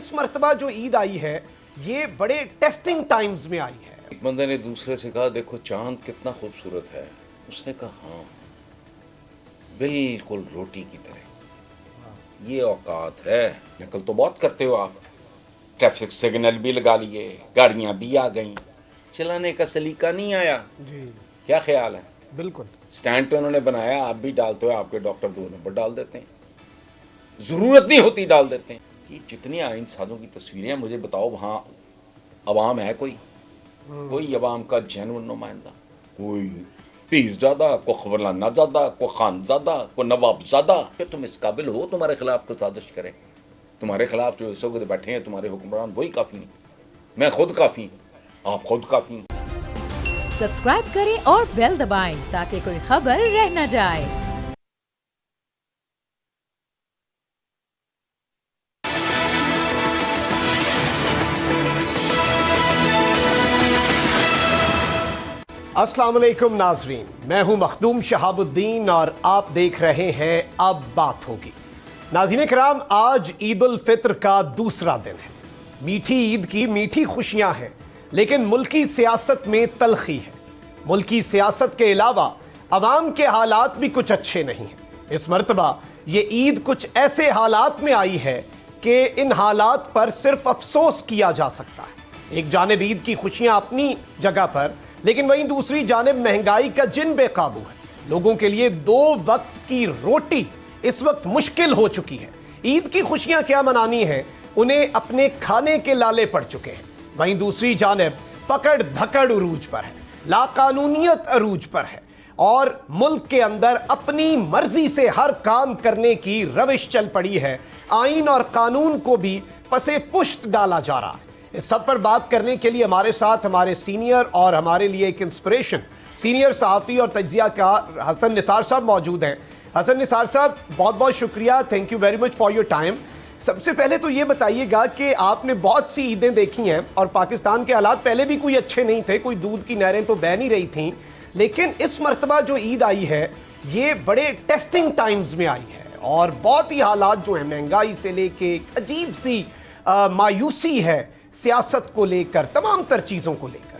اس مرتبہ جو عید آئی ہے یہ بڑے ٹیسٹنگ ٹائمز میں آئی ہے. ایک بندے نے دوسرے سے کہا دیکھو چاند کتنا خوبصورت ہے. اس نے کہا ہاں بالکل روٹی کی طرح. یہ اوقات ہے. نقل تو بہت کرتے ہو آپ. ٹریفک سگنل بھی لگا لیے, گاڑیاں بھی آ گئیں, چلانے کا سلیقہ نہیں آیا. جی کیا خیال ہے؟ بالکل. سٹینڈ پہ انہوں نے بنایا, آپ بھی ڈالتے ہو, آپ کے ڈاکٹر 2 نمبر ڈال دیتے ہیں, ضرورت نہیں ہوتی ڈال دیتے ہیں. یہ جتنی آئین سازوں کی تصویریں ہیں مجھے بتاؤ وہاں عوام ہے کوئی عوام کا جینون نمائندہ, کوئی پیر زادہ, کوئی خبرلانا زادہ, کوئی خان زادہ, کوئی نواب زادہ کہ تم اس قابل ہو تمہارے خلاف کوئی سازش کرے؟ تمہارے خلاف جو اس وقت بیٹھے ہیں تمہارے حکمران وہی کافی ہیں. میں خود کافی ہوں, آپ خود کافی ہیں. سبسکرائب کریں اور بیل دبائیں تاکہ کوئی خبر رہ نہ جائے. السلام علیکم ناظرین, میں ہوں مخدوم شہاب الدین اور آپ دیکھ رہے ہیں اب بات ہوگی. ناظرین کرام, آج عید الفطر کا دوسرا دن ہے. میٹھی عید کی میٹھی خوشیاں ہیں لیکن ملکی سیاست میں تلخی ہے. ملکی سیاست کے علاوہ عوام کے حالات بھی کچھ اچھے نہیں ہیں. اس مرتبہ یہ عید کچھ ایسے حالات میں آئی ہے کہ ان حالات پر صرف افسوس کیا جا سکتا ہے. ایک جانب عید کی خوشیاں اپنی جگہ پر, لیکن وہیں دوسری جانب مہنگائی کا جن بے قابو ہے. لوگوں کے لیے 2 وقت کی روٹی اس وقت مشکل ہو چکی ہے. عید کی خوشیاں کیا منانی ہیں, انہیں اپنے کھانے کے لالے پڑ چکے ہیں. وہیں دوسری جانب پکڑ دھکڑ عروج پر ہے, لاقانونیت عروج پر ہے, اور ملک کے اندر اپنی مرضی سے ہر کام کرنے کی روش چل پڑی ہے. آئین اور قانون کو بھی پسے پشت ڈالا جا رہا ہے. اس سب پر بات کرنے کے لیے ہمارے ساتھ ہمارے سینئر اور ہمارے لیے ایک انسپریشن, سینئر صحافی اور تجزیہ کار حسن نثار صاحب موجود ہیں. حسن نثار صاحب, بہت بہت شکریہ, thank you very much for your time. سب سے پہلے تو یہ بتائیے گا کہ آپ نے بہت سی عیدیں دیکھی ہیں اور پاکستان کے حالات پہلے بھی کوئی اچھے نہیں تھے, کوئی دودھ کی نہریں تو بہہ نہیں رہی تھیں, لیکن اس مرتبہ جو عید آئی ہے یہ بڑے ٹیسٹنگ ٹائمز میں آئی ہے اور بہت ہی حالات جو ہیں, مہنگائی سے لے کے عجیب سی مایوسی ہے سیاست کو لے کر, تمام تر چیزوں کو لے کر.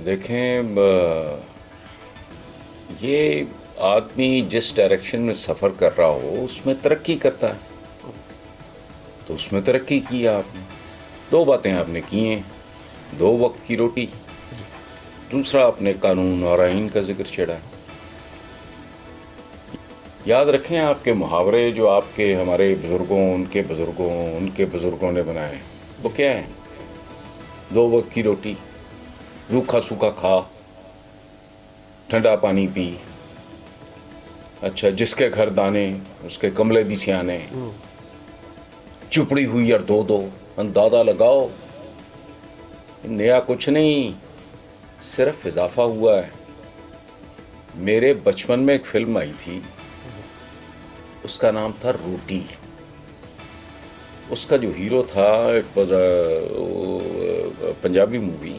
دیکھیں, یہ آدمی جس ڈائریکشن میں سفر کر رہا ہو اس میں ترقی کرتا ہے, تو اس میں ترقی کی آپ نے. 2 باتیں آپ نے کی ہیں, 2 وقت کی روٹی, دوسرا آپ نے قانون اور آئین کا ذکر چھیڑا ہے. یاد رکھیں آپ کے محاورے جو آپ کے ہمارے بزرگوں, ان کے بزرگوں نے بنائے, وہ کیا ہیں؟ 2 وقت کی روٹی, روکھا سوکھا کھا, ٹھنڈا پانی پی. اچھا, جس کے گھر دانے اس کے کملے بھی سیانے, چپڑی ہوئی اور 2 اندازہ لگاؤ. نیا کچھ نہیں, صرف اضافہ ہوا ہے. میرے بچپن میں ایک فلم آئی تھی, اس کا نام تھا روٹی. اس کا جو ہیرو تھا, پنجابی مووی,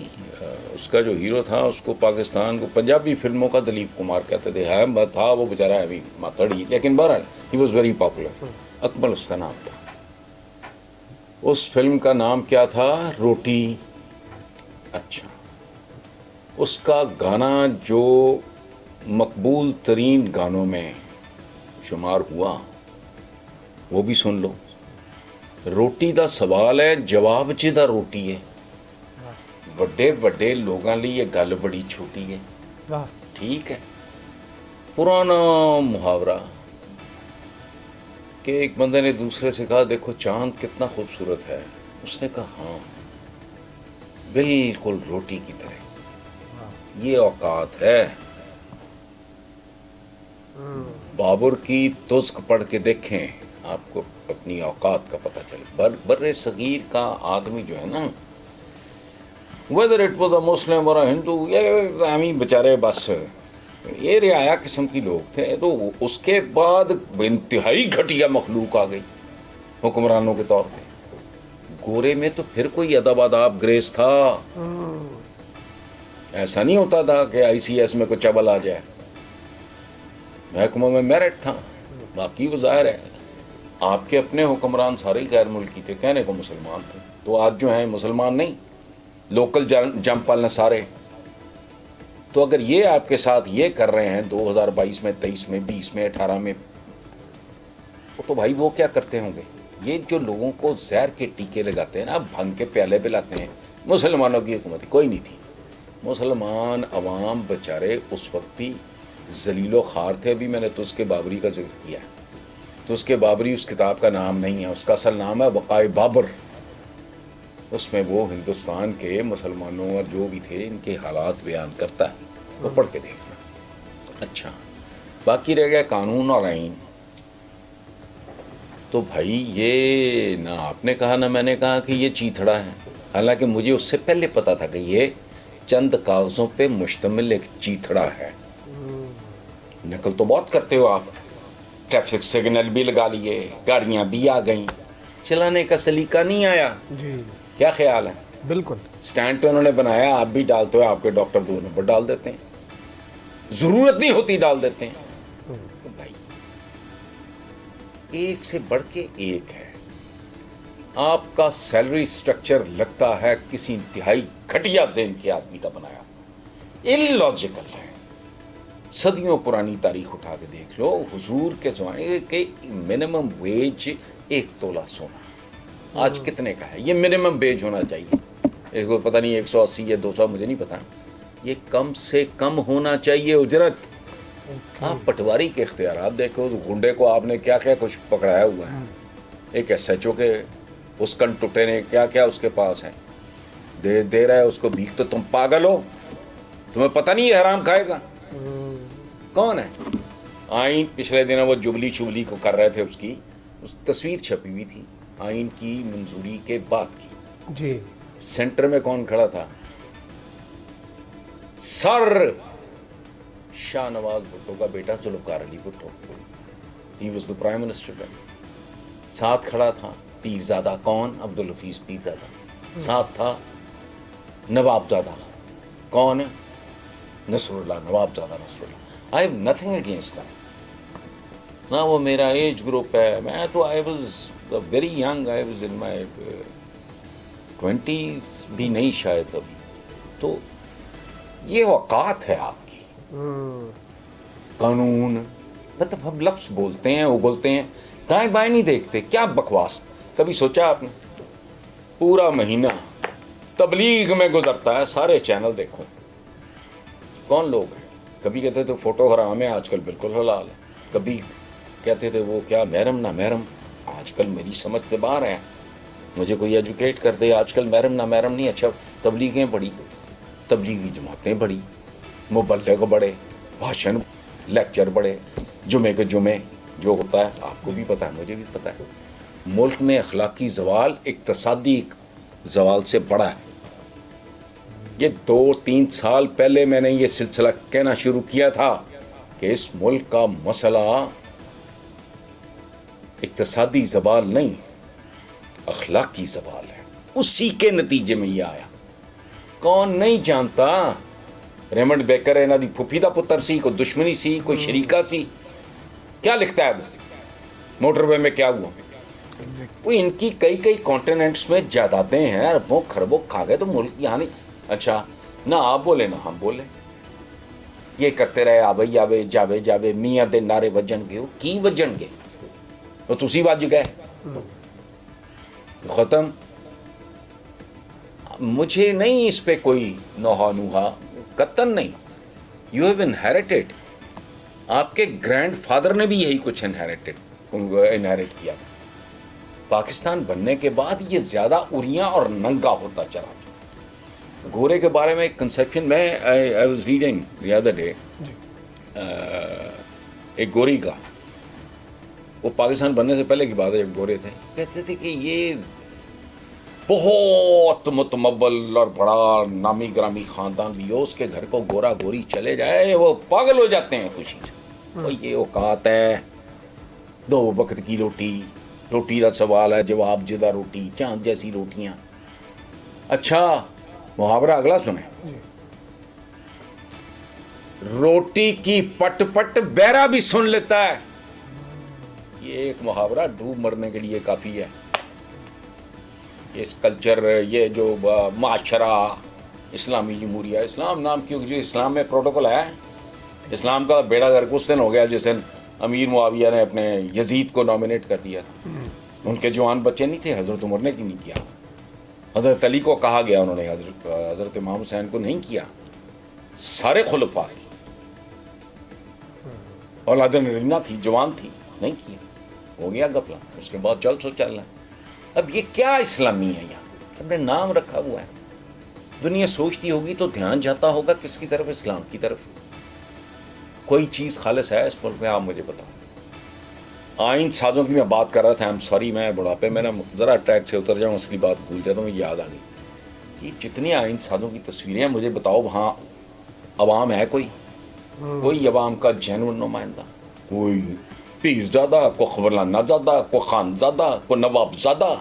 اس کا جو ہیرو تھا اس کو پاکستان کو پنجابی فلموں کا دلیپ کمار کہتے تھے. ہے تھا وہ بیچارہ ابھی ماتڑی, لیکن بہرحال ہی واز ویری پاپولر. اکمل اس کا نام تھا. اس فلم کا نام کیا تھا؟ روٹی. اچھا, اس کا گانا جو مقبول ترین گانوں میں شمار ہوا وہ بھی سن لو. روٹی دا سوال ہے, جواب جدا روٹی ہے. بڑے بڑے لوگاں لی یہ گل بڑی چھوٹی ہے. ٹھیک ہے, پرانا محاورہ کہ ایک بندے نے دوسرے سے کہا دیکھو چاند کتنا خوبصورت ہے. اس نے کہا ہاں بالکل روٹی کی طرح. یہ اوقات ہے. بابر کی تزک پڑھ کے دیکھیں, آپ کو اپنی اوقات کا پتہ چلے. بر صغیر کا آدمی جو ہے نا, whether it was a مسلم اور ہندو, یہ ہمیں بیچارے بس یہ رعایا قسم کی لوگ تھے. تو اس کے بعد انتہائی گھٹیا مخلوق آ گئی حکمرانوں کے طور پہ. گورے میں تو پھر کوئی ادب آداب گریس تھا. ایسا نہیں ہوتا تھا کہ ICS میں کوئی چبل آ جائے. محکموں میں میرٹ تھا. باقی وہ ظاہر ہے آپ کے اپنے حکمران سارے ہی غیر ملکی تھے, کہنے کو مسلمان تھے, تو آج جو ہیں مسلمان نہیں, لوکل جمپ والے سارے. تو اگر یہ آپ کے ساتھ یہ کر رہے ہیں 2022 میں, 23 میں, 20 میں, 18 میں, تو بھائی وہ کیا کرتے ہوں گے؟ یہ جو لوگوں کو زہر کے ٹیکے لگاتے ہیں نا, بھنگ کے پیالے پہ لاتے ہیں. مسلمانوں کی حکومت کوئی نہیں تھی. مسلمان عوام بیچارے اس وقت بھی ذلیل و خوار تھے. ابھی میں نے تس کے بابری کا ذکر کیا ہے. تس کے بابری اس کتاب کا نام نہیں ہے, اس کا اصل نام ہے وقائے بابر. اس میں وہ ہندوستان کے مسلمانوں اور جو بھی تھے ان کے حالات بیان کرتا ہے, وہ پڑھ کے دیکھنا. اچھا, باقی رہ گیا قانون اور آئین. تو بھائی یہ نہ آپ نے کہا نہ میں نے کہا کہ یہ چیتھڑا ہے, حالانکہ مجھے اس سے پہلے پتا تھا کہ یہ چند کاغذوں پہ مشتمل ایک چیتھڑا ہے. نقل تو بہت کرتے ہو آپ, ٹریفک سگنل بھی لگا لیے, گاڑیاں بھی آ گئیں, چلانے کا سلیقہ نہیں آیا. جی کیا خیال ہے؟ بالکل. سٹینڈ پہ انہوں نے بنایا, آپ بھی ڈالتے ہو, آپ کے ڈاکٹر 2 نمبر ڈال دیتے ہیں, ضرورت نہیں ہوتی ڈال دیتے ہیں. تو بھائی ایک سے بڑھ کے ایک ہے. آپ کا سیلری سٹرکچر لگتا ہے کسی انتہائی گھٹیا ذہن کے آدمی کا بنایا, ان لاجیکل ہے. صدیوں پرانی تاریخ اٹھا کے دیکھ لو, حضور کے زمانے کے منیمم ویج 1 تولہ سونا آج کتنے کا ہے؟ یہ منیمم ویج ہونا چاہیے. ایک کو پتہ نہیں 180 یا 200, مجھے نہیں پتا. یہ کم سے کم ہونا چاہیے اجرت. آپ پٹواری کے اختیارات دیکھو, گنڈے کو آپ نے کیا کیا کچھ پکڑایا ہوا ہے. ایک ایس ایچ او کے اس کن ٹوٹے نے کیا کیا اس کے پاس ہے, دے رہا ہے اس کو بھیک. تو تم پاگل ہو, تمہیں پتہ نہیں یہ حرام کھائے گا کون ہے. آئین پچھلے دنوں وہ جبلی کو کر رہے تھے, اس تصویر چھپی ہوئی تھی آئین کی منظوری کے بعد کی. جی سینٹر میں کون کھڑا تھا؟ سر شاہ نواز بھٹو کا بیٹا Zulfikar Ali Bhutto. He was the prime minister. ساتھ کھڑا تھا پیرزادہ, کون؟ عبدالحفیظ پیرزادہ. ساتھ تھا نوابزادہ, کون؟ Nasrullah, Nawabzada Nasrullah. I have nothing against them. نہ وہ میرا ایج گروپ ہے, میں تو I was very young, I was in my 20s بھی نہیں شاید ابھی. تو یہ اوقات ہے آپ کی. قانون مطلب ہم لفظ بولتے ہیں, اگلتے ہیں, دائیں بائیں نہیں دیکھتے. کیا بکواس. کبھی سوچا آپ نے؟ پورا مہینہ تبلیغ میں گزرتا ہے, سارے چینل دیکھو, کون لوگ ہیں. کبھی کہتے تھے فوٹو حرام ہے, آج کل بالکل حلال ہے. کبھی کہتے تھے وہ کیا محرم نہ محرم, آج کل میری سمجھ سے باہر ہے, مجھے کوئی ایجوکیٹ کر دے. آج کل محرم نہ محرم نہیں. اچھا, تبلیغیں بڑی, تبلیغی جماعتیں بڑی, مبلغ بڑے, بھاشن لیکچر بڑے, جمعے کے جمعے جو ہوتا ہے آپ کو بھی پتہ ہے, مجھے بھی پتہ ہے. ملک میں اخلاقی زوال اقتصادی زوال سے بڑا ہے. یہ 2-3 سال پہلے میں نے یہ سلسلہ کہنا شروع کیا تھا کہ اس ملک کا مسئلہ اقتصادی زوال نہیں, اخلاقی زوال ہے. اسی کے نتیجے میں یہ آیا. کون نہیں جانتا ریمنڈ بیکر ہے نا دی پھوپھی دا پتر سی, کوئی دشمنی سی, کوئی شریکہ سی. کیا لکھتا ہے وہ موٹر وے میں کیا ہوا. وہ ان کی کئی کانٹیننٹس میں جائیدادیں ہیں, اربوں خربوں کھا گئے, تو ملک یہاں نہیں. اچھا, نہ آپ بولے نہ ہم بولے, یہ کرتے رہے آبئی آوے جاوے میاں دے نعرے وجن گے. وہ کی وجن گے, وہ تسی وج گئے, ختم. مجھے نہیں اس پہ کوئی نوحا قطن نہیں. یو ہیو انہیریٹڈ, آپ کے گرینڈ فادر نے بھی یہی کچھ انہیریٹ کیا تھا. پاکستان بننے کے بعد یہ زیادہ اریاں اور ننگا ہوتا چلا. گورے کے بارے میں ایک کنسیپشن, میں I was reading the other day, ایک گوری کا, وہ پاکستان بننے سے پہلے کی بات ہے, جب گورے تھے, کہتے تھے کہ یہ بہت متمول اور بڑا نامی گرامی خاندان بھی ہو, اس کے گھر کو گورا گوری چلے جائے وہ پاگل ہو جاتے ہیں خوشی سے. تو یہ اوقات ہے, 2 وقت کی روٹی کا سوال ہے, جواب جدہ روٹی, چاند جیسی روٹیاں. اچھا, محاورہ اگلا سنیں, روٹی کی پٹ پٹ بیرا بھی سن لیتا ہے. یہ ایک محاورہ ڈوب مرنے کے لیے کافی ہے. اس کلچر، یہ جو معاشرہ اسلامی جمہوریہ، اسلام نام کیوں؟ جو اسلام میں پروٹوکول ہے. اسلام کا بیڑا گرک اس دن ہو گیا جس دن امیر معاویہ نے اپنے یزید کو نامنیٹ کر دیا تھا. ان کے جوان بچے نہیں تھے، حضرت عمر نے کی نہیں کیا، حضرت علی کو کہا گیا، انہوں نے حضرت امام حسین کو نہیں کیا. سارے خلفاء کی اولاد نرینہ تھی، جوان تھی، نہیں کیا. ہو گیا گپلا. اس کے بعد چل چلنا. اب یہ کیا اسلامی ہے؟ یہاں ہم نے نام رکھا ہوا ہے. دنیا سوچتی ہوگی تو دھیان جاتا ہوگا کس کی طرف؟ اسلام کی طرف. کوئی چیز خالص ہے اس ملک میں؟ آپ مجھے بتاؤ. آئین سازوں کی میں بات کر رہا تھا. I'm sorry، میں بڑھاپے میں نا ذرا ٹریک سے اتر جاؤں، اصلی بات بھول جاتا ہوں. یاد آ گئی کہ جتنی آئین سازوں کی تصویریں ہیں، مجھے بتاؤ وہاں عوام ہے کوئی عوام کا جینون نمائندہ؟ کوئی پیرزادہ، کوئی خبرلانہ زادہ، کوئی خان زادہ، کوئی نواب زادہ،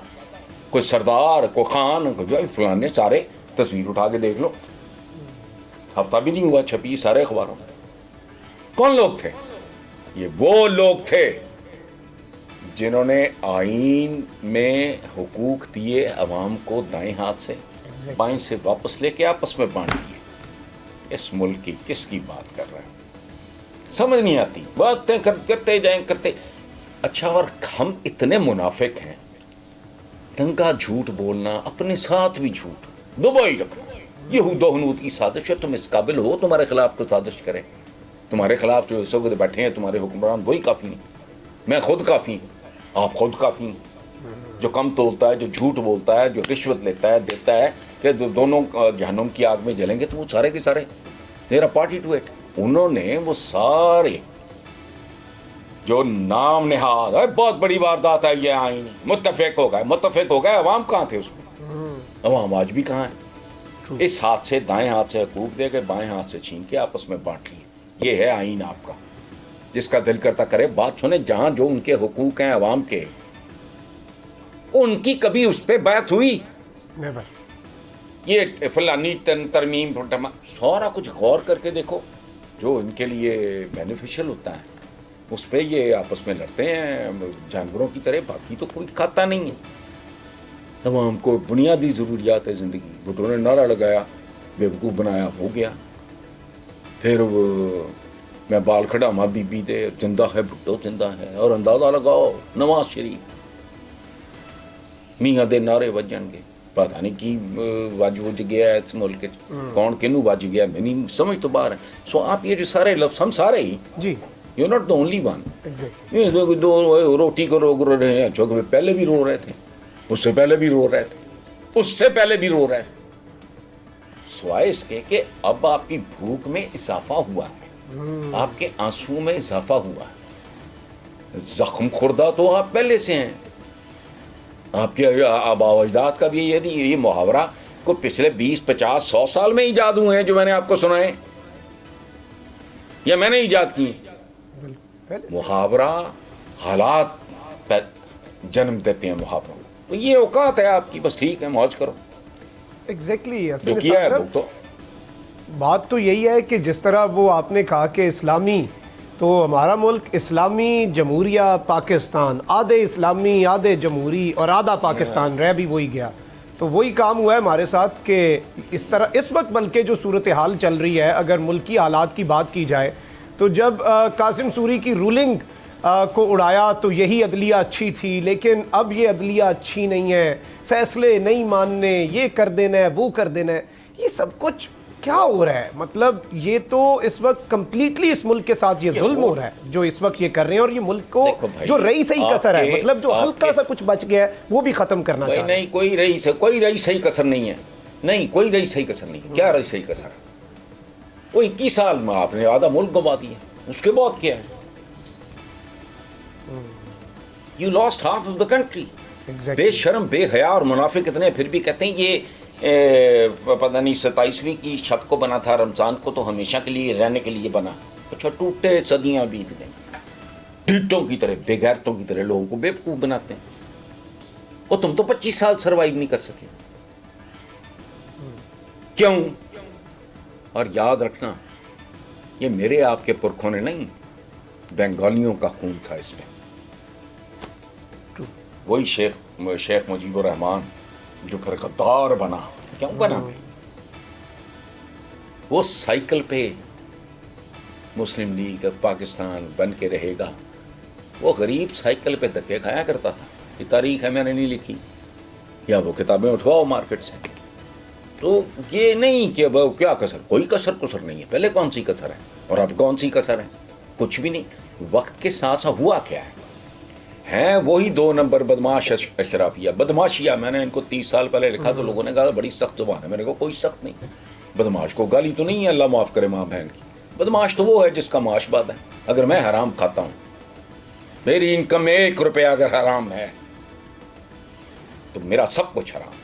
کوئی سردار، کوئی خان، کوئی فلانے. سارے تصویر اٹھا کے دیکھ لو، ہفتہ بھی نہیں ہوا چھپی سارے اخباروں میں. کون لوگ تھے؟ یہ وہ لوگ تھے جنہوں نے آئین میں حقوق دیے عوام کو، دائیں ہاتھ سے بائیں سے واپس لے کے آپس میں بانٹ دیے. اس ملک کی کس کی بات کر رہے ہیں؟ سمجھ نہیں آتی. باتیں کرتے جائیں کرتے. اچھا، اور ہم اتنے منافق ہیں، ٹنگا جھوٹ بولنا، اپنے ساتھ بھی جھوٹ دبائی رکھنا. یہود و حنود کی سازش ہے. تم اس قابل ہو تمہارے خلاف کو سازش کرے؟ تمہارے خلاف جو اس وقت بیٹھے ہیں تمہارے حکمران، وہی کافی نہیں. میں خود کافی ہوں، آپ خود کافی ہیں. جو کم تولتا ہے، جو جھوٹ بولتا ہے، جو رشوت لیتا ہے، دیتا ہے کہ دونوں جہنم کی آگ میں جلیں گے، تو وہ سارے کے سارے میرا پارٹی ٹو ایٹ. انہوں نے وہ سارے جو نام نہاد بہت بڑی واردات ہے یہ آئین، متفق ہو گئے. عوام کہاں تھے اس میں؟ عوام آج بھی کہاں ہے؟ اس ہاتھ سے دائیں ہاتھ سے حقوق دے کے بائیں ہاتھ سے چھین کے آپس میں بانٹ لیے. یہ ہے آئین آپ کا. جس کا دل کرتا کرے بات سنیں. جہاں جو ان کے حقوق ہیں عوام کے، ان کی کبھی اس پہ بات ہوئی؟ یہ فلانی ترمیم سارا کچھ غور کر کے دیکھو. جو ان کے لیے بینیفیشل ہوتا ہے اس پہ یہ آپس میں لڑتے ہیں جانوروں کی طرح. باقی تو کوئی کھاتا نہیں ہے. عوام کو بنیادی ضروریات ہے زندگی. بھٹو نے نعرہ لگایا، بیوقوف بنایا، ہو گیا. پھر میں بال کھڑا بی بی دے، زندہ ہے بھٹو، زندہ ہے. اور اندازہ لگاؤ نواز شریف میاں دے نعرے وجن گے. پتہ نہیں کی وج گیا ہے اس ملک کون کنوں وج گیا، میں نہیں سمجھ تو باہر ہے. سو آپ یہ جو سارے لفظ، ہم سارے ہی جی، you not the only one. دو روٹی کو رو رہے ہیں جو کہ پہلے بھی رو رہے تھے، اس سے پہلے بھی رو رہے تھے، اس سے پہلے بھی رو رہے تھے. سوائے اس کے کہ اب آپ کی بھوک میں اضافہ ہوا ہے، آپ کے آنسو میں اضافہ ہوا ہے. زخم خوردہ تو آپ پہلے سے ہیں. آپ کے آبا و اجداد کا بھی یہ محاورہ کو پچھلے 20 50 100 سال میں ایجاد ہوئے ہیں جو میں نے آپ کو سنائے، یا میں نے ایجاد کیے. محاورہ حالات جنم دیتے ہیں محاوروں. تو یہ اوقات ہے آپ کی، بس ٹھیک ہے موج کرو. ایگزیکٹلی. جو کیا ہے تو بات تو یہی ہے کہ جس طرح وہ آپ نے کہا کہ اسلامی، تو ہمارا ملک اسلامی جمہوریہ پاکستان، آدھے اسلامی آدھے جمہوری اور آدھا پاکستان رہ بھی وہی گیا. تو وہی کام ہوا ہے ہمارے ساتھ کہ اس طرح اس وقت بلکہ جو صورتحال چل رہی ہے، اگر ملکی حالات کی بات کی جائے تو جب قاسم سوری کی رولنگ کو اڑایا تو یہی عدلیہ اچھی تھی، لیکن اب یہ عدلیہ اچھی نہیں ہے، فیصلے نہیں ماننے، یہ کر دینا ہے وہ کر دینا ہے. یہ سب کچھ کیا ہو رہا ہے؟ مطلب یہ تو اس وقت کمپلیٹلی اس ملک کے ساتھ یہ ظلم ہو رہا ہے جو اس وقت یہ کر رہے ہیں. اور یہ ملک کو جو رئی صحیح کسر ہے، مطلب جو ہلکا سا کچھ بچ گیا ہے وہ بھی ختم کرنا چاہتے ہیں. نہیں، کوئی رئی صحیح کسر نہیں ہے. نہیں، کوئی رئی صحیح کسر نہیں ہے. کیا رئی صحیح کسر ہے؟ وہ 21 سال میں آپ نے آدھا ملک گوا دیا. اس کے بعد کیا ہے؟ You lost half of the country. بے شرم، بے حیا اور منافق اتنے، پھر بھی کہتے ہیں یہ پتہ نہیں 27ویں کی شب کو بنا تھا، رمضان کو تو ہمیشہ کے لیے رہنے کے لیے بنا. اچھا، ٹوٹے صدیاں بیت گئیں. ڈھیٹوں کی طرح، بے غیرتوں کی طرح لوگوں کو بیوقوف بناتے ہیں. اور تم تو 25 سال سروائیو نہیں کر سکے. کیوں؟ اور یاد رکھنا، یہ میرے آپ کے پرکھوں نے نہیں، بنگالیوں کا خون تھا اس میں. وہی شیخ مجیب الرحمان جو پھر غدار بنا. کیوں بنا؟ وہ سائیکل پہ مسلم لیگ پاکستان بن کے رہے گا. وہ غریب سائیکل پہ دھکے کھایا کرتا تھا. یہ تاریخ ہے، میں نے نہیں لکھی، یا وہ کتابیں اٹھواؤ مارکیٹ سے. تو یہ نہیں کہ وہ کیا کسر، کوئی کسر نہیں ہے. پہلے کون سی کسر ہے اور اب کون سی کسر ہے؟ کچھ بھی نہیں. وقت کے ساتھ ساتھ ہوا کیا ہے؟ ہیں وہی 2 نمبر بدماش اشرافیہ. بدماشیہ میں نے ان کو 30 سال پہلے لکھا تو لوگوں نے کہا بڑی سخت زبان ہے. میرے کو کوئی سخت نہیں. بدماش کو گالی تو نہیں ہے، اللہ معاف کرے ماں بہن کی. بدماش تو وہ ہے جس کا معاش باد ہے. اگر میں حرام کھاتا ہوں، میری انکم میں 1 روپیہ اگر حرام ہے تو میرا سب کچھ حرام.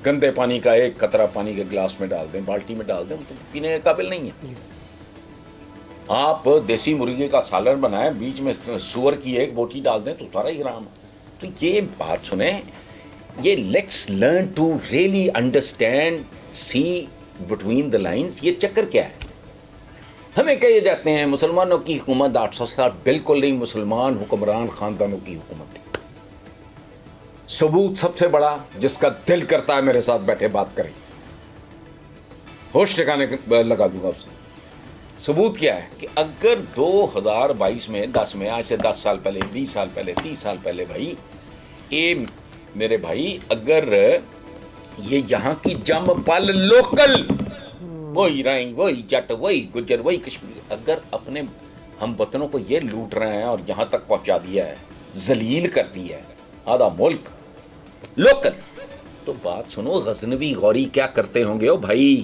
گندے پانی کا 1 قطرہ پانی کے گلاس میں ڈال دیں، بالٹی میں ڈال دیں، تو پینے کے قابل نہیں ہے. آپ دیسی مرغی کا سالن بنائیں، بیچ میں سور کی 1 بوٹی ڈال دیں تو سارا ہی حرام ہے. تو یہ بات سنیں، یہ let's learn to really understand, see between the lines. یہ چکر کیا ہے؟ ہمیں کہے جاتے ہیں مسلمانوں کی حکومت 800 سال. بالکل نہیں. مسلمان حکمران خاندانوں کی حکومت تھی. ثبوت سب سے بڑا، جس کا دل کرتا ہے میرے ساتھ بیٹھے بات کریں، ہوش ٹھکانے لگا دوں گا اس کو. ثبوت کیا ہے کہ اگر 2022 میں 10 میں، آج سے 10 سال پہلے، 20 سال پہلے، 30 سال پہلے، بھائی اے میرے بھائی، اگر یہ یہاں کی جم پل لوکل، وہی رائیں، وہی جٹ، وہی گجر، وہی کشمیر، اگر اپنے ہم وطنوں کو یہ لوٹ رہے ہیں اور یہاں تک پہنچا دیا ہے، ذلیل کر دیا ہے، آدھا ملک لوکل، تو بات سنو، غزنوی غوری کیا کرتے ہوں گے؟ او بھائی،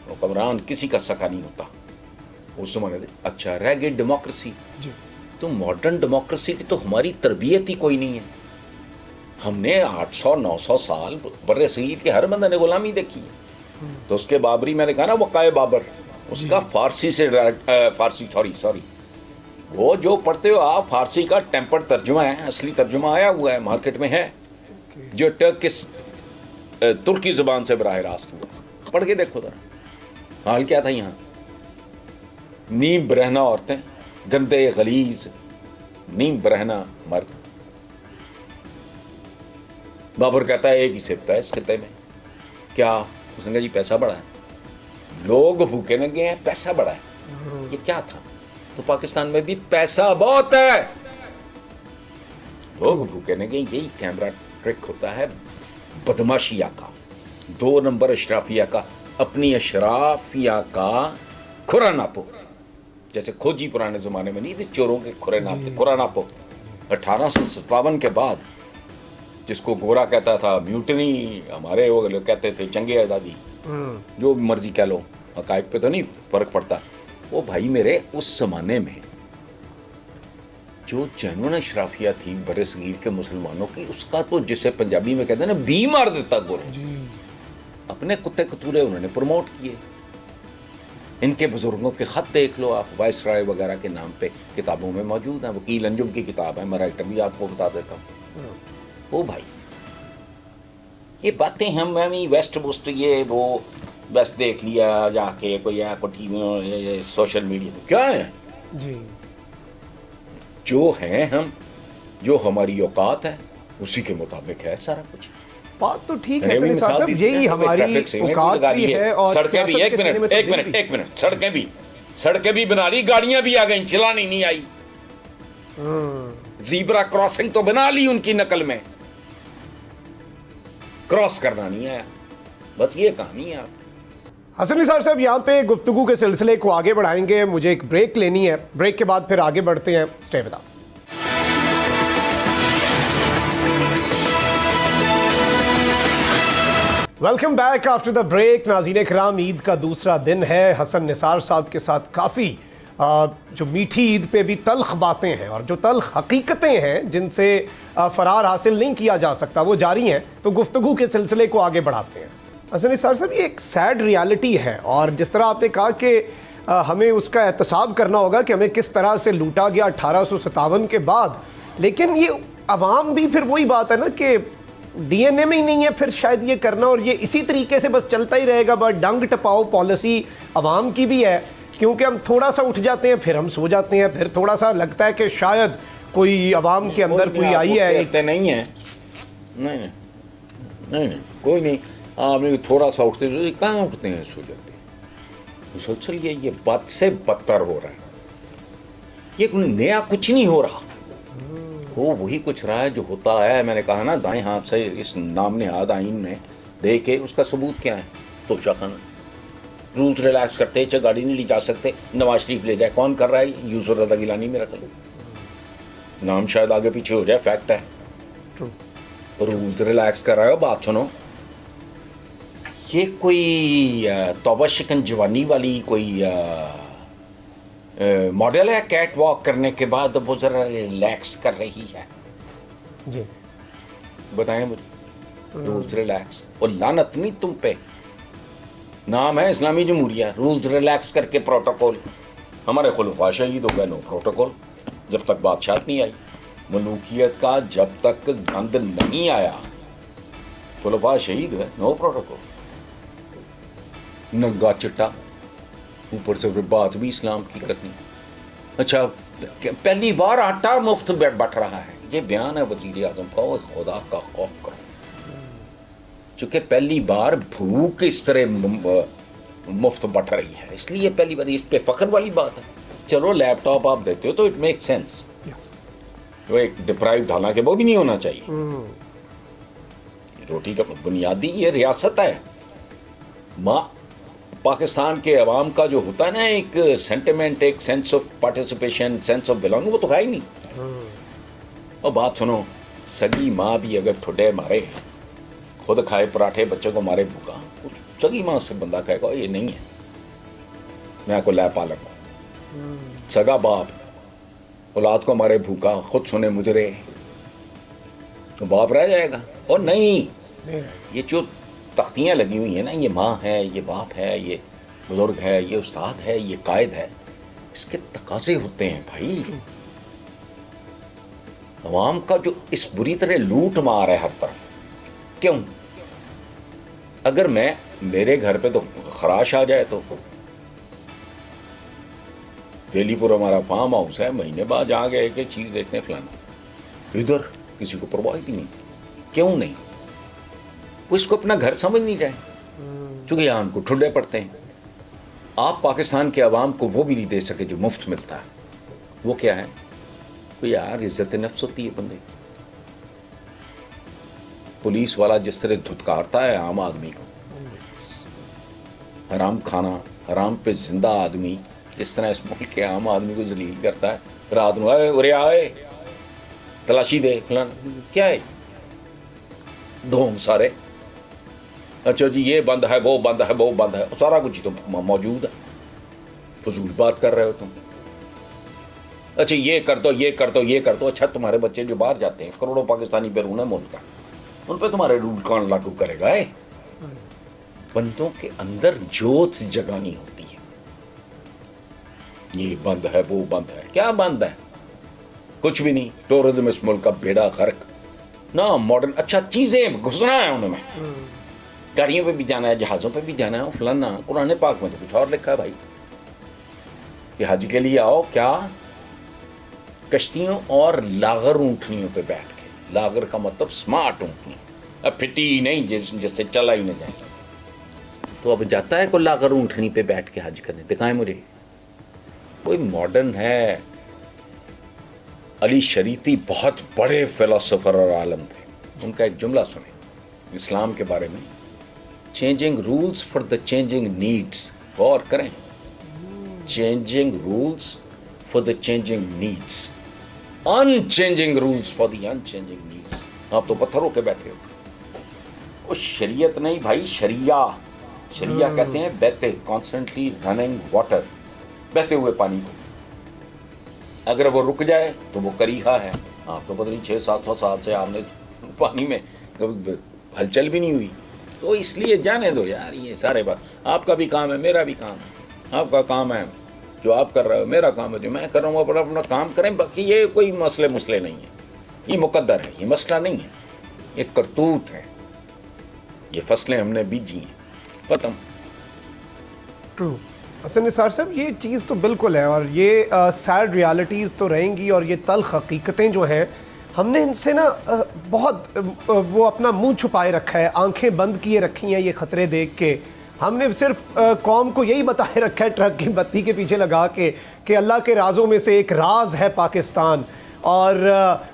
حکمران کسی کا سکا نہیں ہوتا اس زمانے میں. اچھا رہ گئی ڈیموکریسی. تو ماڈرن ڈیموکریسی کی تو ہماری تربیت ہی کوئی نہیں ہے. ہم نے 800-900 سال بر صغیر کے ہر بندے نے غلامی دیکھی ہے. تو اس کے بابری، میں نے کہا نا وقائے بابر، اس کا فارسی سے سوری وہ جو پڑھتے ہو آپ، فارسی کا ٹیمپر ترجمہ ہے، اصلی ترجمہ آیا ہوا ہے، مارکیٹ میں ہے، جو ترکی زبان سے براہ راست ہوا. پڑھ کے دیکھو ذرا حال کیا تھا یہاں. نیم برہنہ عورتیں، گندے غلیظ نیم برہنہ مرد. بابر کہتا ہے ایک ہی سبتا ہے اس خطے میں. کیا؟ اس نے کہا جی پیسہ بڑا ہے، لوگ بھوکے لگے ہیں، پیسہ بڑا ہے. یہ کیا تھا؟ تو پاکستان میں بھی پیسہ بہت ہے، لوگ بھوکے لگے. یہی کیمرہ ٹرک ہوتا ہے بدماشیہ کا، 2 نمبر اشرافیہ کا. اپنی اشرافیہ کا کھرا ناپو، جیسے کھوجی پرانے زمانے میں نہیں تھے چوروں کے کھرے ناپتے، کھرا ناپو. 1857 کے بعد، جس کو گورا کہتا تھا میوٹنی، ہمارے وہ لوگ کہتے تھے جنگ آزادی، جو مرضی کہہ لو، حقائق پہ تو نہیں فرق پڑتا. وہ بھائی میرے اس زمانے میں جو جنون اشرافیہ تھی بر صغیر کے مسلمانوں کی، اس کا تو جسے پنجابی میں کہتے ہیں نا بی مار دیتا گورے. اپنے کتے کتورے انہوں نے پروموٹ کیے. ان کے بزرگوں کے خط دیکھ لو آپ، وائس رائے وغیرہ کے نام پہ کتابوں میں موجود ہیں. وکیل انجم کی کتاب ہے، میں رائٹر بھی آپ کو بتا دیتا ہوں. او بھائی، یہ باتیں ہم ویسٹ بوسٹ، یہ وہ بس دیکھ لیا جا کے کوئی ٹی وی سوشل میڈیا میں کیا ہے جی، جو ہیں ہم، جو ہماری اوقات ہے اسی کے مطابق ہے سارا کچھ. بات تو ٹھیک ہے حسن نثار صاحب، یہی ہماری اوقات بھی ہے. اور سڑکیں بھی، ایک منٹ، سڑکیں بھی بنا لی، گاڑیاں بھی آ گئیں، چلانی نہیں آئی. زیبرا کراسنگ تو بنا لی ان کی نقل میں، کراس کرنا نہیں آیا. بس یہ کہانی ہے. آپ حسن نثار صاحب یہاں پہ گفتگو کے سلسلے کو آگے بڑھائیں گے. مجھے ایک بریک لینی ہے، بریک کے بعد پھر آگے بڑھتے ہیں. Stay with us. Welcome back after the break. ناظرین کرام، عید کا دوسرا دن ہے. حسن نثار صاحب کے ساتھ کافی جو میٹھی عید پہ بھی تلخ باتیں ہیں اور جو تلخ حقیقتیں ہیں جن سے فرار حاصل نہیں کیا جا سکتا، وہ جاری ہیں. تو گفتگو کے سلسلے کو آگے بڑھاتے ہیں. حسن نثار صاحب، یہ ایک سیڈ ریالٹی ہے، اور جس طرح آپ نے کہا کہ ہمیں اس کا احتساب کرنا ہوگا کہ ہمیں کس طرح سے لوٹا گیا 1857 کے بعد. لیکن یہ عوام بھی پھر وہی بات ہے نا کہ ڈی این اے میں ہی نہیں ہے پھر شاید یہ کرنا، اور یہ اسی طریقے سے بس چلتا ہی رہے گا. بس ڈنگ ٹپاؤ پالیسی عوام کی بھی ہے، کیونکہ ہم تھوڑا سا اٹھ جاتے ہیں، پھر ہم سو جاتے ہیں، پھر تھوڑا سا لگتا ہے کہ شاید کوئی عوام کے اندر کوئی آئی ہے؟ نہیں ہے، نہیں نہیں نہیں کوئی نہیں. آپ نے تھوڑا سا اٹھتے تو کہاں اٹھتے ہیں سو جاتے ہیں. مسلسل یہ بد سے بدتر ہو رہا ہے. یہ نیا کچھ نہیں ہو رہا، وہ وہی کچھ رہا ہے جو ہوتا ہے. میں نے کہا نا دائیں ہاتھ سے اس نام نہاد آئین میں دے کے اس کا ثبوت کیا ہے؟ تو شاخانہ رولز ریلیکس کرتے، چاہے گاڑی نہیں لی جا سکتے، نواز شریف لے جائے. کون کر رہا ہے؟ یوسف رضا گیلانی. میرا خیال نام شاید آگے پیچھے ہو جائے، فیکٹ ہے. رولز ریلیکس کر رہا ہے. بات سنو، یہ کوئی توبہ شکن جوانی والی کوئی ماڈل ہے؟ کیٹ واک کرنے کے بعد وہ ذرا ریلیکس کر رہی ہے. جی بتائیں مجھے. رولز ریلیکس، اور لعنت نہیں تم پہ. نام ہے اسلامی جمہوریہ، رولز ریلیکس کر کے پروٹوکول. ہمارے خلفاء شہید ہو گئے، نو پروٹوکول. جب تک بادشاہت نہیں آئی، ملوکیت کا جب تک گند نہیں آیا، خلفاء شہید ہوئے، نو پروٹوکول. ننگا چٹا، اوپر سے بات بھی اسلام کی کرنی. اچھا پہلی بار آٹا مفت بٹ رہا ہے. یہ بیان ہے وزیر اعظم کا. خدا کا خوف کرو، چونکہ پہلی بار بھوک اس طرح مفت بٹ رہی ہے، اس لیے پہلی بار. اس پہ فخر والی بات ہے. چلو لیپ ٹاپ آپ دیتے ہو تو اٹ میک سینس. وہ ایک ڈپرائیوڈ، حالانکہ وہ بھی نہیں ہونا چاہیے. روٹی کا بنیادی یہ ریاست ہے. ماں پاکستان کے عوام کا جو ہوتا ہے نا ایک سینٹیمنٹ، ایک sense of participation, sense of belong, وہ تو ہے ہی نہیں. اور بات سنو، سگی ماں بھی اگر ٹھڈے مارے، خود کھائے پراٹھے، بچے کو مارے بھوکا، سگی ماں سے بندہ کہے گا یہ نہیں ہے، میں کو لے پالک ہوں. سگا باپ اولاد کو مارے بھوکا، خود سنے مجرے، تو باپ رہ جائے گا. اور نہیں، یہ جو تختیاں لگی ہوئی ہیں نا، یہ ماں ہے، یہ باپ ہے، یہ بزرگ ہے، یہ استاد ہے، یہ قائد ہے، اس کے تقاضے ہوتے ہیں بھائی. عوام کا جو اس بری طرح لوٹ مار ہے ہر طرف. کیوں؟ اگر میرے گھر پہ تو خراش آ جائے تو بیلی پور ہمارا فارم ہاؤس ہے، مہینے بعد جا گئے کہ چیز دیکھتے ہیں فلانا، ادھر کسی کو پرواہ بھی نہیں. کیوں نہیں؟ وہ اس کو اپنا گھر سمجھ نہیں رہے، کیونکہ یہاں ان کو ٹھنڈے پڑتے ہیں. آپ پاکستان کے عوام کو وہ بھی نہیں دے سکے جو مفت ملتا ہے. وہ کیا ہے؟ تو یار عزت نفس ہوتی ہے بندے کی. پولیس والا جس طرح دھتکارتا ہے عام آدمی کو، حرام کھانا، حرام پہ زندہ آدمی جس طرح اس ملک کے عام آدمی کو ذلیل کرتا ہے. رات میں ارے آئے تلاشی دے کیا ہے ڈھونگ سارے. اچھا جی یہ بند ہے، وہ بند ہے، وہ بند ہے، سارا کچھ تو موجود ہے. فضول بات کر رہے ہو تم. اچھا یہ کر دو، یہ کر دو، یہ کر دو. اچھا تمہارے بچے جو باہر جاتے ہیں، کروڑوں پاکستانی بیرون ہے ملک کا، ان پہ تمہارے رول کون لاگو کرے گا؟ بندوں کے اندر جوت جگانی ہوتی ہے. یہ بند ہے، وہ بند ہے. کیا بند ہے؟ کچھ بھی نہیں. ٹورزم اس ملک کا بیڑا غرق. نہ ماڈرن اچھا چیزیں گھسنا ہے ان میں، گاڑیوں پہ بھی جانا ہے، جہازوں پہ بھی جانا ہے، فلانا. قرآن پاک میں تو کچھ اور لکھا ہے بھائی کہ حج کے لیے آؤ، کیا کشتیوں اور لاغر اونٹنیوں پہ بیٹھ کے. لاغر کا مطلب سمارٹ اونٹنی، اب پھٹی ہی نہیں جس سے چلا ہی نہ جائے. تو اب جاتا ہے کوئی لاغر اونٹنی پہ بیٹھ کے حج کرنے؟ دکھائیں مجھے. کوئی ماڈرن ہے. علی شریعتی بہت بڑے فلسفر اور عالم تھے. ان کا ایک جملہ سنیں اسلام کے بارے میں، changing rules for the changing needs. غور کریں، changing rules for the changing needs, unchanging rules for the unchanging needs. آپ تو پتھر ہو کے بیٹھے ہو. وہ شریعت نہیں بھائی، شریعہ کہتے ہیں بہتے، کانسٹنٹلی رننگ واٹر، بہتے ہوئے پانی کو. اگر وہ رک جائے تو وہ کریہا ہے. آپ کو پتہ نہیں 600-700 سال سے آپ نے پانی میں کبھی ہلچل بھی نہیں ہوئی. تو اس لیے جانے دو یار. یہ سارے بات آپ کا بھی کام ہے، میرا بھی کام ہے. آپ کا کام ہے جو آپ کر رہے ہو، میرا کام ہے جو میں کر رہا ہوں. اپنا اپنا کام کریں. باقی یہ کوئی مسئلے نہیں ہیں. یہ مقدر ہے، یہ مسئلہ نہیں ہے. یہ کرتوت ہے. یہ فصلیں ہم نے بیجی ہیں. ختم. ٹرو. حسن نثار صاحب یہ چیز تو بالکل ہے، اور یہ سیڈ ریالٹیز تو رہیں گی، اور یہ تلخ حقیقتیں جو ہیں ہم نے ان سے نا بہت وہ اپنا منہ چھپائے رکھا ہے، آنکھیں بند کیے رکھی ہیں یہ خطرے دیکھ کے. ہم نے صرف قوم کو یہی بتائے رکھا ہے ٹرک کی بتی کے پیچھے لگا کے کہ اللہ کے رازوں میں سے ایک راز ہے پاکستان، اور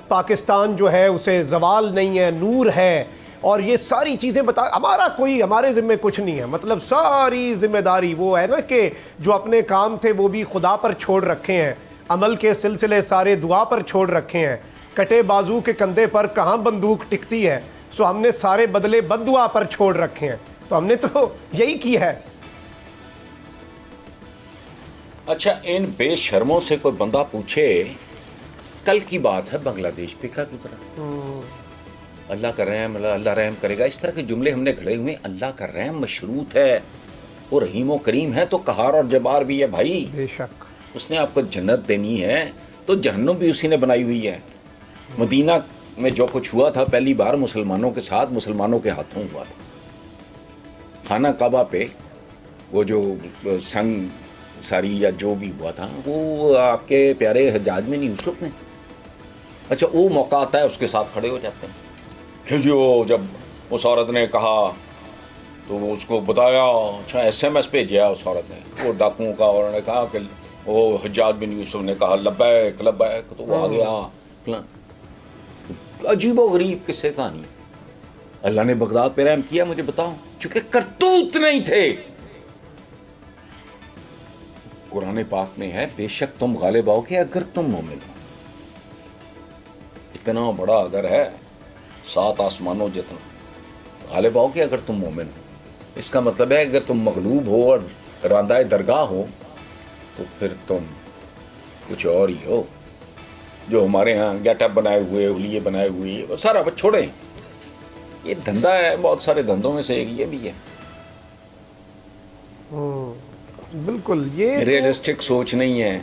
پاکستان جو ہے اسے زوال نہیں ہے، نور ہے، اور یہ ساری چیزیں ہمارے ذمہ کچھ نہیں ہے. مطلب ساری ذمہ داری وہ ہے نا کہ جو اپنے کام تھے وہ بھی خدا پر چھوڑ رکھے ہیں، عمل کے سلسلے سارے دعا پر چھوڑ رکھے ہیں، کٹے بازو کے کندھے پر کہاں بندوق ٹکتی ہے، سو ہم نے سارے بدلے بد دعا پر چھوڑ رکھے ہیں. تو ہم نے تو یہی کیا ہے. اچھا ان بے شرموں سے کوئی بندہ پوچھے کل کی بات ہے بنگلہ دیش پہ کیا گزرا، اللہ کا رحم اللہ رحم کرے گا، اس طرح کے جملے ہم نے گھڑے ہوئے. اللہ کا رحم مشروط ہے، وہ رحیم و کریم ہے تو قہار اور جبار بھی ہے بھائی. بے شک اس نے آپ کو جنت دینی ہے تو جہنم بھی اسی نے بنائی ہوئی ہے. مدینہ میں جو کچھ ہوا تھا پہلی بار مسلمانوں کے ساتھ مسلمانوں کے ہاتھوں ہوا تھا. خانہ کعبہ پہ وہ جو سنگ ساری یا جو بھی ہوا تھا وہ آپ کے پیارے حجاج میں نہیں یوسف نے. اچھا وہ موقع آتا ہے اس کے ساتھ کھڑے ہو جاتے ہیں کہ جو جب اس عورت نے کہا تو وہ اس کو بتایا. اچھا ایس ایم ایس بھیجا اس عورت نے وہ ڈاکوؤں کا، اور انہوں نے کہا کہ وہ حجاج بن یوسف نے کہا لبیک لبیک، تو وہ آ گیا. عجیب و غریب قصے کہانی. اللہ نے بغداد پہ رحم کیا مجھے بتاؤ، چونکہ کرتوت نہیں تھے. قرآن پاک میں ہے بے شک تم غالب آؤ گے اگر تم مومن ہو. اتنا بڑا اگر ہے 7 آسمانوں جتنا، غالب آؤ گے اگر تم مومن ہو. اس کا مطلب ہے اگر تم مغلوب ہو اور راندہ درگاہ ہو تو پھر تم کچھ اور ہی ہو. جو ہمارے ہاں گیٹ اپ بنائے ہوئے ہولیے بنائے ہوئے وہ سارا بس چھوڑیں. یہ دھندا ہے، بہت سارے دھندوں میں سے ایک یہ بھی ہے. بالکل یہ ریئلسٹک سوچ نہیں ہے،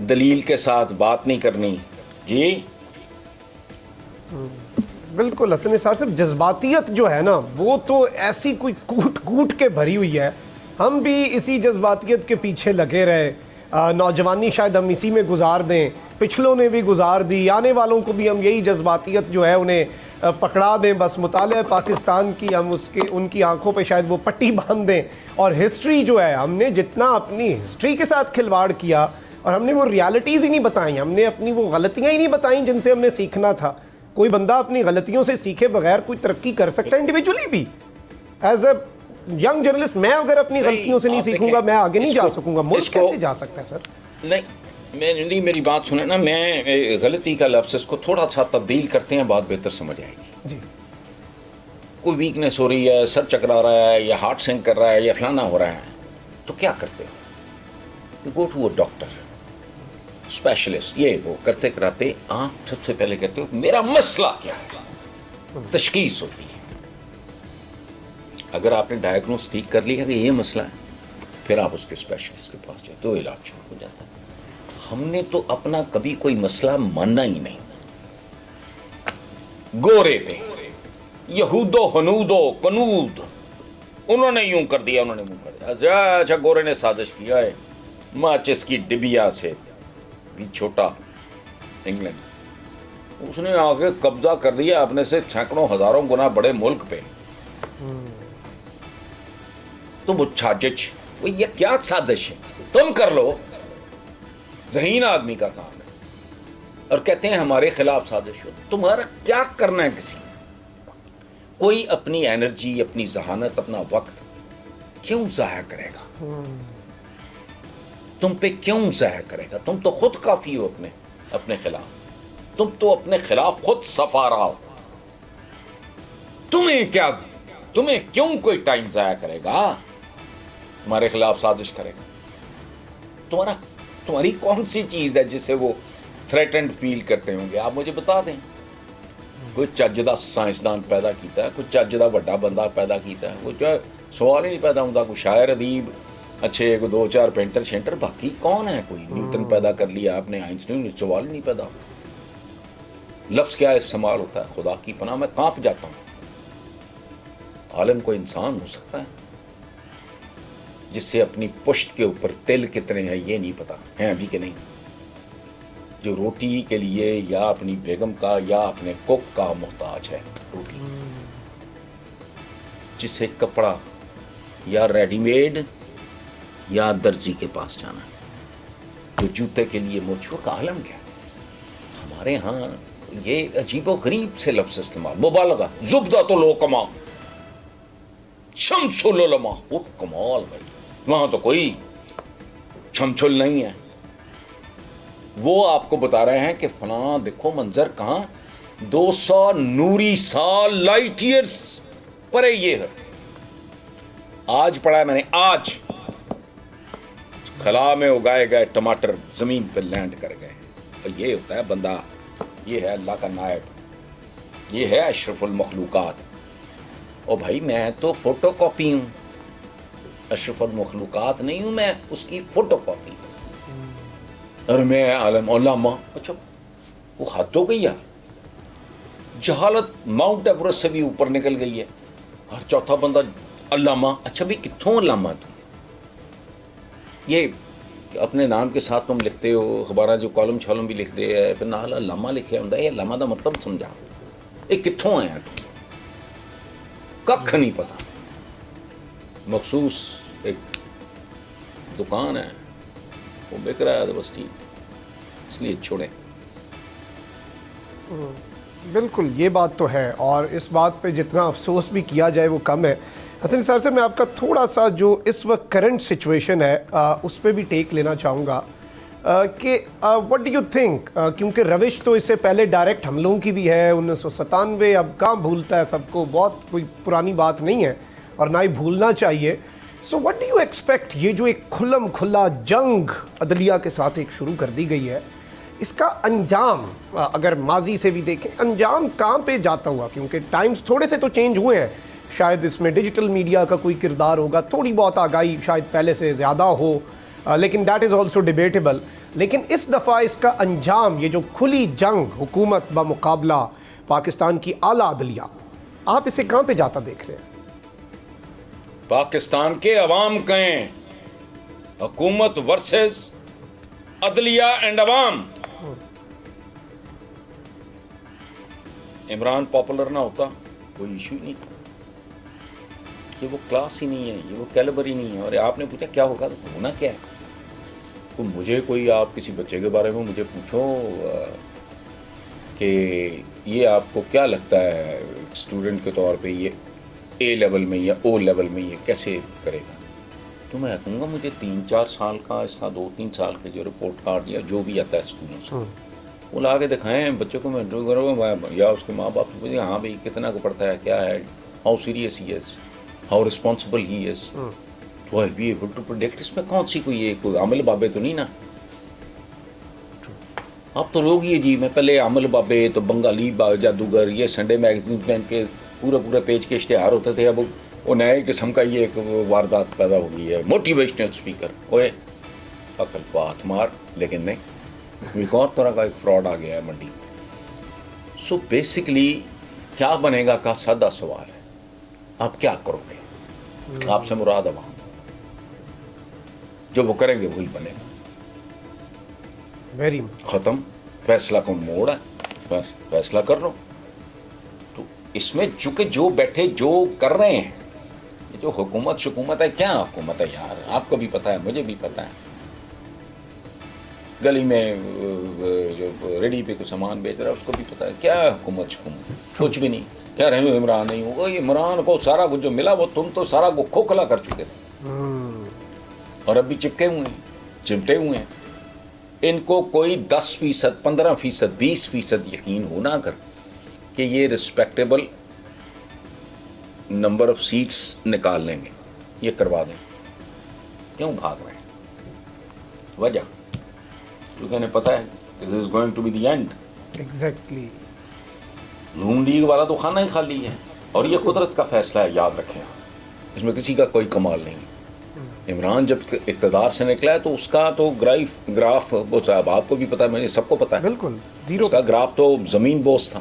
دلیل کے ساتھ بات نہیں کرنی. جی بالکل حسن نثار صاحب، جذباتیت جو ہے نا وہ تو ایسی کوئی کوٹ کوٹ کے بھری ہوئی ہے. ہم بھی اسی جذباتیت کے پیچھے لگے رہے. نوجوانی شاید ہم اسی میں گزار دیں، پچھلوں نے بھی گزار دی، آنے والوں کو بھی ہم یہی جذباتیت جو ہے انہیں پکڑا دیں. بس مطالعہ پاکستان کی ہم ان کی آنکھوں پہ شاید وہ پٹی باندھ دیں. اور ہسٹری جو ہے ہم نے جتنا اپنی ہسٹری کے ساتھ کھلواڑ کیا، اور ہم نے وہ ریالٹیز ہی نہیں بتائیں، ہم نے اپنی وہ غلطیاں ہی نہیں بتائیں جن سے ہم نے سیکھنا تھا. کوئی بندہ اپنی غلطیوں سے سیکھے بغیر کوئی ترقی کر سکتا ہے انڈیویجولی بھی. ایز اے ینگ جرنلسٹ میں اگر اپنی غلطیوں سے نہیں سیکھوں گا میں آگے نہیں جا سکوں گا. ملک کیسے جا سکتا ہے سر؟ نہیں میری بات سنیں نا، میں غلطی کا لفظ اس کو تھوڑا سا تبدیل کرتے ہیں، بات بہتر سمجھ آئے گی. جی کوئی ویکنیس ہو رہی ہے، سر چکرا رہا ہے، یا ہارٹ سنک کر رہا ہے، یا فلانا ہو رہا ہے، تو کیا کرتے ہو؟ Go to doctor specialist. یہ وہ کرتے کراتے آپ سب سے پہلے کہتے ہو میرا مسئلہ کیا ہے، تشخیص ہوتی ہے. اگر آپ نے ڈائگنوز ٹھیک کر لیا کہ یہ مسئلہ ہے، پھر آپ اس کے اسپیشلسٹ کے پاس جائیں تو علاج شروع ہو جاتا ہے. ہم نے تو اپنا کبھی کوئی مسئلہ ماننا ہی نہیں. گورے پہ یہود و حنود و کنود، انہوں نے یوں کر دیا، انہوں نے یوں کر دیا. اچھا گورے نے سازش کیا ہے ماچس کی ڈبیا سے، بھی چھوٹا انگلینڈ، اس نے آگے قبضہ کر لیا اپنے سے سینکڑوں ہزاروں گنا بڑے ملک پہ. تو وہ سازش، وہ یہ کیا سازش ہے؟ تم کر لو، ذہین آدمی کا کام ہے. اور کہتے ہیں ہمارے خلاف سازش ہو. تمہارا کیا کرنا ہے؟ کسی کوئی اپنی انرجی، اپنی ذہانت، اپنا وقت کیوں ضائع کرے گا؟ تم پہ کیوں ضائع کرے گا؟ تم تو خود کافی ہو اپنے خلاف. تم تو اپنے خلاف خود سفارا ہو. تمہیں کیوں کوئی ٹائم ضائع کرے گا؟ تمہارے خلاف سازش کرے گا. تمہاری کون سی چیز ہے جس سے وہ تھریٹنڈ فیل کرتے ہوں گے؟ آپ مجھے بتا دیں. کوئی چجدہ سائنسدان پیدا کیتا ہے، کوئی چجدہ بڑا بندہ پیدا کیتا ہے، وہ جو سوال ہی نہیں پیدا ہوتا. کوئی شاعر ادیب اچھے، کوئی 2-4 پینٹر شینٹر، باقی کون ہے؟ کوئی نیوٹن پیدا کر لیا آپ نے، آئنسٹائن، سوال ہی نہیں پیدا ہوتا. لفظ کیا استعمال ہوتا ہے؟ خدا کی پناہ میں کانپ جاتا ہوں. عالم کوئی انسان ہو سکتا ہے؟ جسے اپنی پشت کے اوپر تل کتنے ہیں یہ نہیں پتا ہیں ابھی کہ نہیں، جو روٹی کے لیے یا اپنی بیگم کا یا اپنے کوک کا محتاج ہے روٹی، جسے کپڑا یا ریڈی میڈ یا درزی کے پاس جانا ہے، جو جوتے کے لیے موچوں کا عالم کیا ہے ہمارے ہاں یہ عجیب و غریب سے لفظ استعمال، مبالغہ، زبدہ تو لو کما، شمس العلماء، وہ کمال بھائی، وہاں تو کوئی چھمچھل نہیں ہے، وہ آپ کو بتا رہے ہیں کہ فلاں دیکھو منظر کہاں 200 نوری سال لائٹ ایئرز پرے یہ ہے۔ آج پڑھا ہے میں نے، آج خلا میں اگائے گئے ٹماٹر زمین پہ لینڈ کر گئے، اور یہ ہوتا ہے بندہ، یہ ہے اللہ کا نائب، یہ ہے اشرف المخلوقات۔ اور بھائی میں تو فوٹو کاپی ہوں، اشرف المخلوقات نہیں ہوں، میں اس کی فوٹو کاپی ہوں، اور میں عالم علامہ۔ اچھا وہ حد ہو گئی ہے، جہالت ماؤنٹ ایوریسٹ سے بھی اوپر نکل گئی ہے، ہر چوتھا بندہ علامہ۔ اچھا بھی کتوں علامہ تم؟ یہ اپنے نام کے ساتھ تم لکھتے ہو، اخبارات جو کالم چھالم بھی لکھتے ہیں، پھر نال علامہ لکھے ہوتا ہے، یہ علامہ دا مطلب سمجھا، یہ کتوں آیا تم؟ ککھ نہیں پتا۔ مخصوص ایک دکان ہے وہ بک رہا ہے تو بس ٹھیک، اس لیے چھوڑیں۔ بالکل یہ بات تو ہے، اور اس بات پہ جتنا افسوس بھی کیا جائے وہ کم ہے۔ حسن نثار صاحب میں آپ کا تھوڑا سا جو اس وقت کرنٹ سچویشن ہے اس پہ بھی ٹیک لینا چاہوں گا کہ وٹ ڈو یو تھنک، کیونکہ روش تو اس سے پہلے ڈائریکٹ حملوں کی بھی ہے، 1997 اب کہاں بھولتا ہے سب کو، بہت کوئی پرانی بات نہیں ہے اور نہ ہی بھولنا چاہیے۔ So what do you expect, یہ جو ایک کھلم کھلا جنگ عدلیہ کے ساتھ ایک شروع کر دی گئی ہے، اس کا انجام اگر ماضی سے بھی دیکھیں انجام کہاں پہ جاتا ہوا؟ کیونکہ ٹائمز تھوڑے سے تو چینج ہوئے ہیں، شاید اس میں ڈیجیٹل میڈیا کا کوئی کردار ہوگا، تھوڑی بہت آگاہی شاید پہلے سے زیادہ ہو، لیکن دیٹ از آلسو ڈیبیٹیبل۔ لیکن اس دفعہ اس کا انجام، یہ جو کھلی جنگ حکومت بمقابلہ پاکستان کی اعلیٰ عدلیہ، آپ اسے کہاں پہ جاتا دیکھ رہے ہیں؟ پاکستان کے عوام کہیں حکومت ورسز عدلیہ اینڈ عوام۔ عمران پاپولر نہ ہوتا کوئی ایشو نہیں تھا، یہ وہ کلاس ہی نہیں ہے، یہ وہ کیلیبر ہی نہیں ہے۔ اور آپ نے پوچھا کیا ہوگا تو ہونا کیا ہے؟ تو مجھے کوئی، آپ کسی بچے کے بارے میں مجھے پوچھو کہ یہ آپ کو کیا لگتا ہے اسٹوڈنٹ کے طور پہ یہ اے لیول میں یا او لیول میں یہ کیسے کرے گا، تو میں کہوں گا مجھے 3-4 سال کا اس کا 2-3 سال کے جو رپورٹ کارڈ یا جو بھی آتا ہے اسکولوں سے وہ لا کے دکھائیں بچوں کو، میں انٹرویو کروں یا اس کے ماں باپ کو پوچھیں ہاں بھائی کتنا کو پڑھتا ہے، کیا ہے، how serious he is, how responsible he is, تو I be able to predict. اس میں کون سی کوئی عامل بابے تو نہیں نا؟ اب تو لوگ ہی عجیب ہیں، پہلے عامل بابے تو بنگالی جادوگر، یہ سنڈے میگزین پہن کے پورا پیج کے اشتہار ہوتے تھے، اب وہ نئے قسم کا یہ ایک واردات پیدا ہو گئی ہے، موٹیویشنل اسپیکر، اوے عقل کو ہاتھ مار، لیکن نہیں، ایک اور طرح کا ایک فراڈ آ گیا ہے منڈی۔ سو بیسکلی کیا بنے گا کا سادہ سوال ہے، آپ کیا کرو گے؟ آپ سے مراد عوام، جو وہ کریں گے وہی بنے گا، ویری ختم، فیصلہ کون موڑ ہے، بس فیصلہ کر لو۔ تو اس میں چونکہ جو بیٹھے جو کر رہے ہیں، یہ جو حکومت ہے، کیا حکومت ہے یار، آپ کو بھی پتہ ہے مجھے بھی پتہ ہے، گلی میں جو ریڈی پہ کوئی سامان بیچ رہا ہے اس کو بھی پتہ ہے کیا ہے حکومت، کچھ بھی نہیں، کہہ رہے ہو عمران نہیں ہوگا، یہ عمران کو سارا کچھ جو ملا وہ تم تو سارا کو کھوکھلا کر چکے تھے اور اب بھی چپکے ہوئے ہیں، چمٹے ہوئے ہیں۔ ان کو کوئی 10%، 15%، 20% یقین ہونا اگر کہ یہ رسپیکٹیبل نمبر آف سیٹس نکال لیں گے، یہ کروا دیں، کیوں بھاگ رہے ہیں؟ وجہ کیونکہ انہیں پتہ ہے کہ this is going to be the end. Exactly, Noon League والا تو خانہ ہی خالی ہے، اور یہ قدرت کا فیصلہ ہے، یاد رکھیں، اس میں کسی کا کوئی کمال نہیں۔ عمران جب اقتدار سے نکلا ہے تو اس کا تو گراف وہ صاحب آپ کو بھی پتا ہے، مجھے سب کو پتا ہے، بالکل زیرو، اس کا گراف تو زمین بوس تھا۔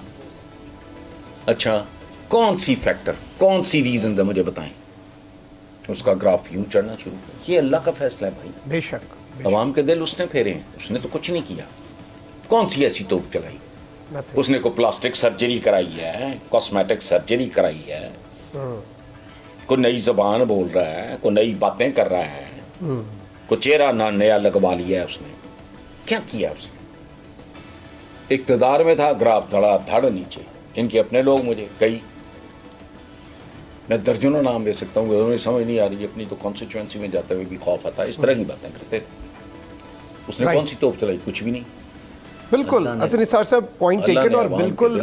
اچھا کون سی فیکٹر، کون سی ریزن ہے مجھے بتائیں اس کا گراف یوں چڑھنا شروع کیا. یہ اللہ کا فیصلہ ہے بھائی. بے شک عوام کے دل اس نے پھیرے ہیں. اس نے تو کچھ نہیں کیا. کون سی ایسی توپ چلائی؟ اس نے کوئی پلاسٹک سرجری کرائی ہے, کاسمیٹک سرجری کرائی ہے, کوئی نئی زبان بول رہا ہے, کوئی نئی باتیں کر رہا ہے, کوئی چہرہ نیا لگوا لیا ہے اس نے. کیا کیا اس نے؟ اقتدار میں تھا, گراف دھڑ نیچے. ان کے اپنے لوگ مجھے کئی, میں درجنوں نام لے سکتا ہوں, انہیں سمجھ نہیں آ رہی اپنی تو کانسٹیچوئنسی میں جاتے ہوئے بھی خوف آتا ہے. اس طرح کی باتیں کرتے تھے. اس نے کون سی توپ چلائی؟ کچھ بھی نہیں. بالکل حسن نثار صاحب پوائنٹ ٹیکن, اور بالکل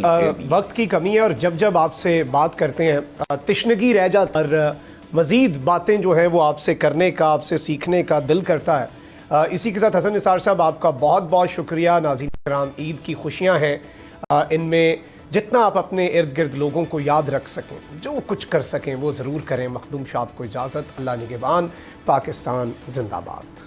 وقت کی کمی ہے, اور جب آپ سے بات کرتے ہیں تشنگی رہ جاتی اور مزید باتیں جو ہیں وہ آپ سے کرنے کا, آپ سے سیکھنے کا دل کرتا ہے. اسی کے ساتھ حسن نثار صاحب آپ کا بہت بہت شکریہ. ناظرین کرام, عید کی خوشیاں ہیں, ان میں جتنا آپ اپنے ارد گرد لوگوں کو یاد رکھ سکیں, جو کچھ کر سکیں وہ ضرور کریں. مخدوم شاہ آپ کو اجازت. اللہ نگہبان. پاکستان زندہ باد.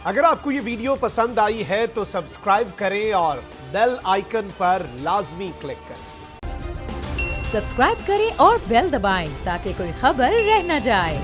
اگر آپ کو یہ ویڈیو پسند آئی ہے تو سبسکرائب کریں اور بیل آئیکن پر لازمی کلک کریں. سبسکرائب کریں اور بیل دبائیں تاکہ کوئی خبر رہ نہ جائے.